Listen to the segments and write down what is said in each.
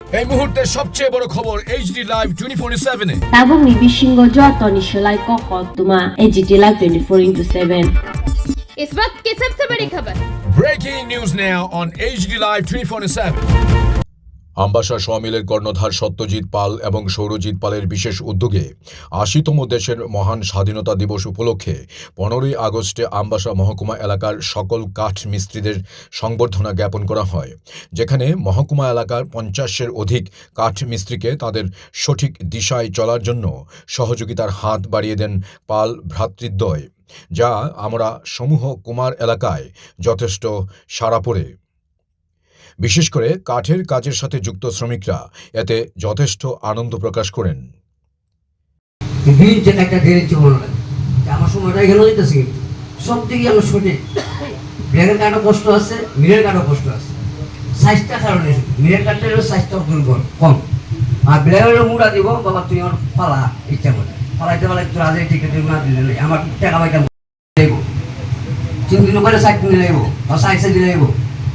এই মুহূর্তে সবচেয়ে বড় খবর এইচডি লাইভ 24/7 এ এবং নিবিসিংহ যতনি সেলাই কখতুমা এইচডি লাইভ 24/7 इस वक्त की सबसे बड़ी खबर। Breaking news now on HD live 24/7। Ambassa সমিলের কর্ণধার সত্যজিৎ পাল এবং সৌরজিৎ পালের বিশেষ উদ্যোগে ৮০তম দেশের মহান স্বাধীনতা দিবস উপলক্ষে ১৫ই আগস্টে আম্বাসা মহকুমা এলাকার সকল কাঠ মিস্ত্রিদের সংবর্ধনা জ্ঞাপন করা হয়, যেখানে মহকুমা এলাকার ৫০-এর অধিক কাঠ মিস্ত্রিকে তাদের সঠিক দিশায় চলার জন্য সহযোগিতার হাত বাড়িয়ে দেন পাল ভ্রাতৃদ্বয়, যা আমরা সমূহ কুমার এলাকায় যথেষ্ট সাড়া পড়ে। বিশেষ করে কাঠের কাজের সাথে যুক্ত শ্রমিকরা এতে যথেষ্ট আনন্দ প্রকাশ করেন। আমার সময়টা এখানে হইতেছে, সব দিকে আমার সঠিক ব্ল্যাকের কাঠও কষ্ট আছে, মিলের কাঠও কষ্ট আছে। সাইজটা কারণে মিলের কাঠটা হলো সাইজটা দুর্বল কম, আর ব্ল্যাকের মুড়া দিব বাবা তুই আমার ফালা ইচ্ছা করে ফালাইতে পারলে একটু রাজে টিকিট না দিলে আমার টাকা পয়সা দেব ৩ দিন পরে সাইড নিয়ে নেবো বা সাইজে দিলে নেবো,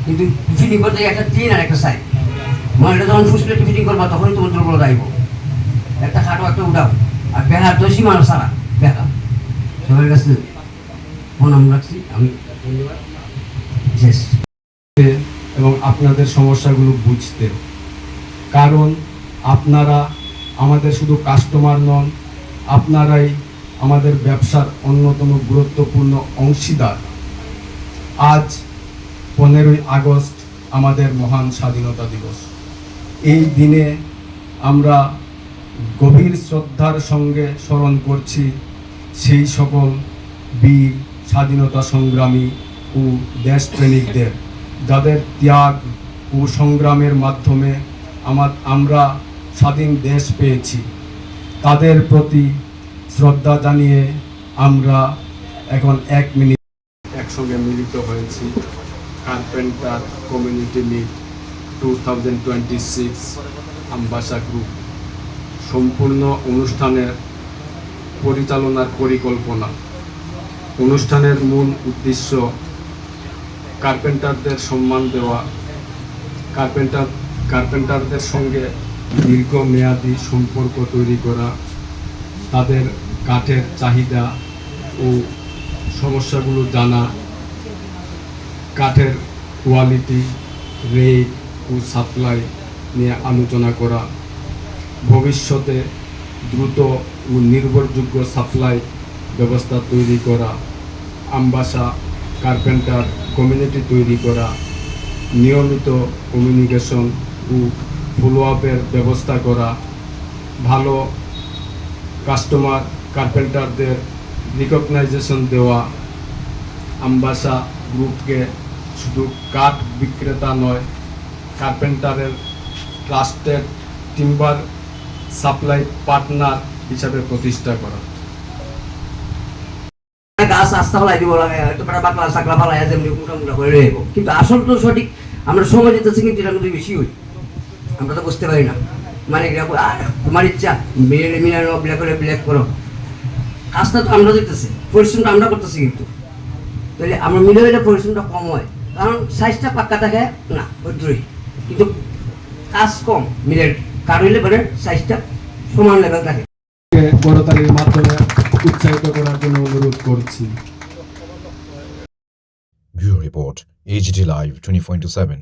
কিন্তু ফিটিং করতে একটা ৩ আর একটা সাইড মানে এটা যখন ফুসপ্লেট ফিটিং করবা তখনই তোমার দুর্বলতা আইব। একটা খাটো একটা উঠাও আর বেহার তো সীমানো সারা বেহা সবার কাছে প্রণাম রাখছি আমি, ধন্যবাদ শেষ। এবং আপনাদের সমস্যাগুলো বুঝতে, কারণ আপনারা আমাদের শুধু কাস্টমার নন, আপনারাই আমাদের ব্যবসার অন্যতম গুরুত্বপূর্ণ অংশীদার। আজ 15ই আগস্ট আমাদের মহান স্বাধীনতা দিবস। এই দিনে আমরা গভীর শ্রদ্ধার সঙ্গে স্মরণ করছি সেই সকল বীর স্বাধীনতা সংগ্রামী ও দেশপ্রেমিকদের, যাদের ত্যাগ ও সংগ্রামের মাধ্যমে আমরা স্বাধীন দেশ পেয়েছি। তাদের প্রতি শ্রদ্ধা জানিয়ে আমরা এখন 1 মিনিট একসঙ্গে মিলিত হয়েছি। Carpenter community meet 2026 Ambassa group সম্পূর্ণ অনুষ্ঠানের পরিচালনার পরিকল্পনা। অনুষ্ঠানের মূল উদ্দেশ্য কার্পেন্টারদের সম্মান দেওয়া, কার্পেন্টারদের সঙ্গে দীর্ঘমেয়াদী সম্পর্ক তৈরি করা, তাদের কাঠের চাহিদা ও সমস্যাগুলো জানা, কাঠের কোয়ালিটি, রেট ও সাপ্লাই নিয়ে আলোচনা করা, ভবিষ্যতে দ্রুত ও নির্ভরযোগ্য সাপ্লাই ব্যবস্থা তৈরি করা, আম্বাসা কার্পেন্টার কমিউনিটি তৈরি করা, নিয়মিত কমিউনিকেশন ও ফলো আপের ব্যবস্থা করা, ভালো কাস্টমার কার্পেন্টারদের রিকগনাইজেশন দেওয়া, আম্বাসা গ্রুপকে শুধু কাঠ বিক্রেতা নয়, কার্পেন্টারের ট্রাস্টেড টিম্বার সাপ্লাই পার্টনার হিসাবে প্রতিষ্ঠা করা। গাছ আস্তা ফেলাই দিব লাগে, তোমরা বাকলা সাকলা ফেলাই যেমনি মোটামুটা করে রেখব, কিন্তু আসল তো সঠিক আমরা সময় দিতেছি, কিন্তু এটা যদি বেশি হই আমরা তো বুঝতে পারি না। মানে তোমার ইচ্ছা মিলে মিলানো ব্ল্যাক করে ব্ল্যাক করো, কাজটা তো আমরা দিতেছি, পরিশ্রমটা আমরা করতেছি, কিন্তু তাহলে আমরা মিলে হইলে পরিশ্রমটা কম হয়, কারণ সাইজটা পাক্কা থাকে না ওই দূরেই, কিন্তু কাজ কম মিলের কার হইলে পরে সাইজটা সমান লেভেল থাকে। করতালির মাধ্যমে উৎসাহিত করার জন্য অনুরোধ করছি। Bureau report HD live 24/7।